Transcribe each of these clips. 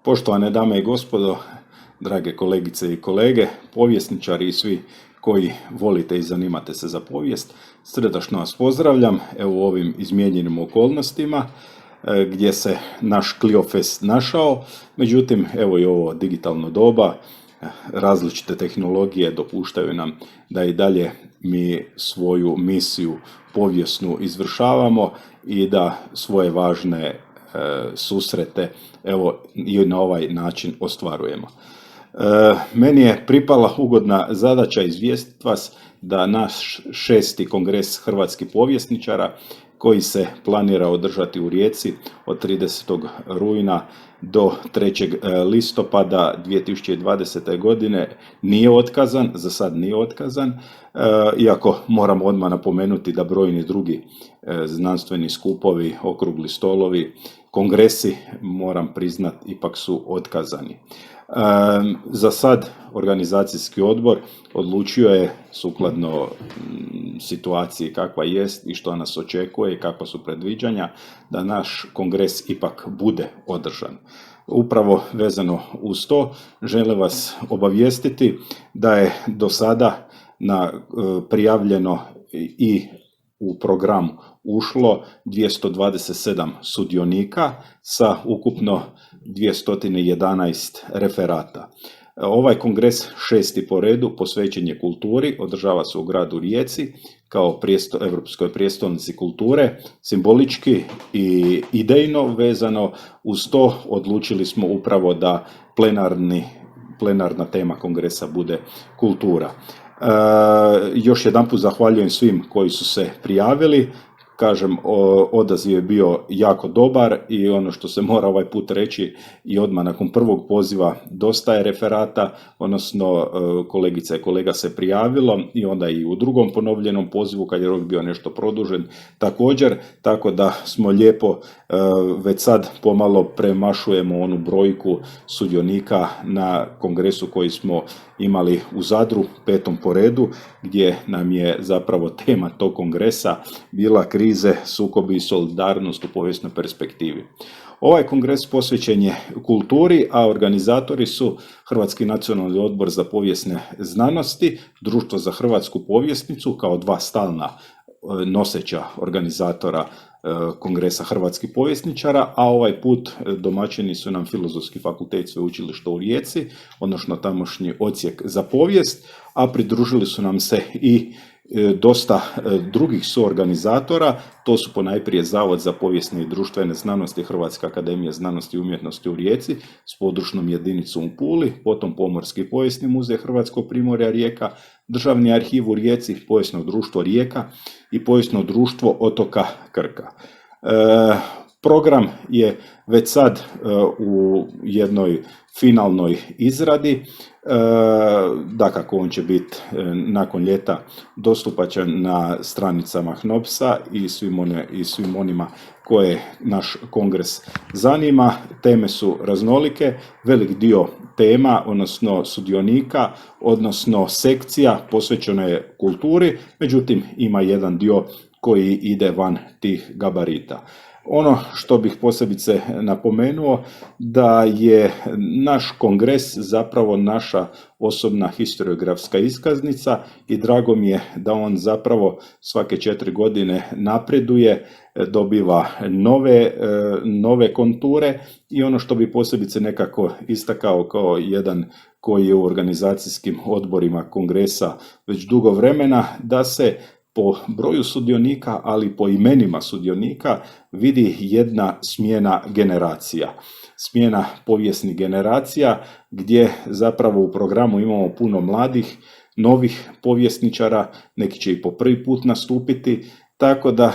Poštovane dame i gospodo, drage kolegice i kolege, povjesničari i svi koji volite i zanimate se za povijest, srdačno vas pozdravljam u ovim izmijenjenim okolnostima gdje se naš Cliofest našao. Međutim, evo i ovo digitalno doba, različite tehnologije dopuštaju nam da i dalje mi svoju misiju povijesnu izvršavamo i da svoje važne susrete evo i na ovaj način ostvarujemo. Meni je pripala ugodna zadaća izvijestiti vas da naš 6. kongres hrvatskih povjesničara koji se planira održati u Rijeci od 30. rujna do 3. listopada 2020. godine nije otkazan, za sad nije otkazan, iako moramo odmah napomenuti da brojni drugi znanstveni skupovi, okrugli stolovi, kongresi, moram priznat, ipak su otkazani. Za sad organizacijski odbor odlučio je, sukladno situaciji kakva jest i što nas očekuje i kakva su predviđanja, da naš kongres ipak bude održan. Upravo vezano uz to želim vas obavijestiti da je do sada prijavljeno i u program ušlo 227 sudionika sa ukupno 211 referata. Ovaj kongres, 6. po redu, posvećen je kulturi, održava se u gradu Rijeci kao Europskoj prijestolnici kulture. Simbolički i idejno vezano uz to odlučili smo upravo da plenarna tema kongresa bude kultura. Još jedanput zahvaljujem svim koji su se prijavili. Kažem, odaziv je bio jako dobar i ono što se mora ovaj put reći i odmah nakon prvog poziva dosta je referata, odnosno kolegica i kolega se prijavilo i onda i u drugom ponovljenom pozivu kad je rok bio nešto produžen također, tako da smo lijepo već sad pomalo premašujemo onu brojku sudionika na kongresu koji smo imali u Zadru, 5. po redu, gdje nam je zapravo tema tog kongresa bila krize, sukobi i solidarnost u povijesnoj perspektivi. Ovaj kongres posvećen je kulturi, a organizatori su Hrvatski nacionalni odbor za povijesne znanosti, Društvo za hrvatsku povjesnicu kao dva stalna noseća organizatora kongresa hrvatskih povjesničara, a ovaj put domaćini su nam Filozofski fakultet Sveučilišta u Rijeci, odnosno tamošnji odsjek za povijest, a pridružili su nam se i dosta drugih suorganizatora. To su ponajprije Zavod za povijesne i društvene znanosti Hrvatske akademije znanosti i umjetnosti u Rijeci s područnom jedinicom u Puli, potom Pomorski povijesni muzej Hrvatskog primorja Rijeka, Državni arhiv u Rijeci, Povijesno društvo Rijeka i Povijesno društvo otoka Krka. Program je već sad u jednoj finalnoj izradi, dakako on će biti nakon ljeta dostupačan na stranicama HNOPS-a i svim onima koje naš kongres zanima. Teme su raznolike, velik dio tema, odnosno sudionika, odnosno sekcija posvećeno je kulturi, međutim ima jedan dio koji ide van tih gabarita. Ono što bih posebice napomenuo da je naš kongres zapravo naša osobna historiografska iskaznica i drago mi je da on zapravo svake 4 godine napreduje, dobiva nove konture i ono što bi posebice nekako istakao kao jedan koji je u organizacijskim odborima kongresa već dugo vremena, da se po broju sudionika, ali po imenima sudionika vidi jedna smjena generacija. Smjena povijesnih generacija gdje zapravo u programu imamo puno mladih, novih povjesničara, neki će i po prvi put nastupiti, tako da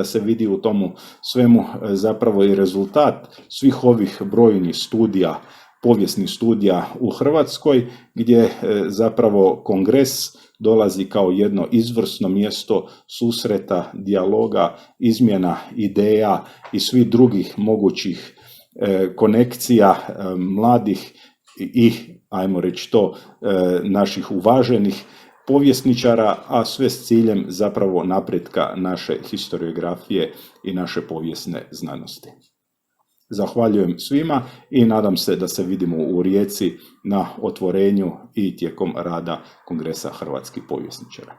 se vidi u tomu svemu zapravo i rezultat svih ovih brojnih studija, povijesnih studija u Hrvatskoj, gdje zapravo kongres dolazi kao jedno izvrsno mjesto susreta, dijaloga, izmjena ideja i svih drugih mogućih konekcija mladih i, ajmo reći to, naših uvaženih povjesničara, a sve s ciljem zapravo napretka naše historiografije i naše povijesne znanosti. Zahvaljujem svima i nadam se da se vidimo u Rijeci na otvorenju i tijekom rada Kongresa hrvatskih povjesničara.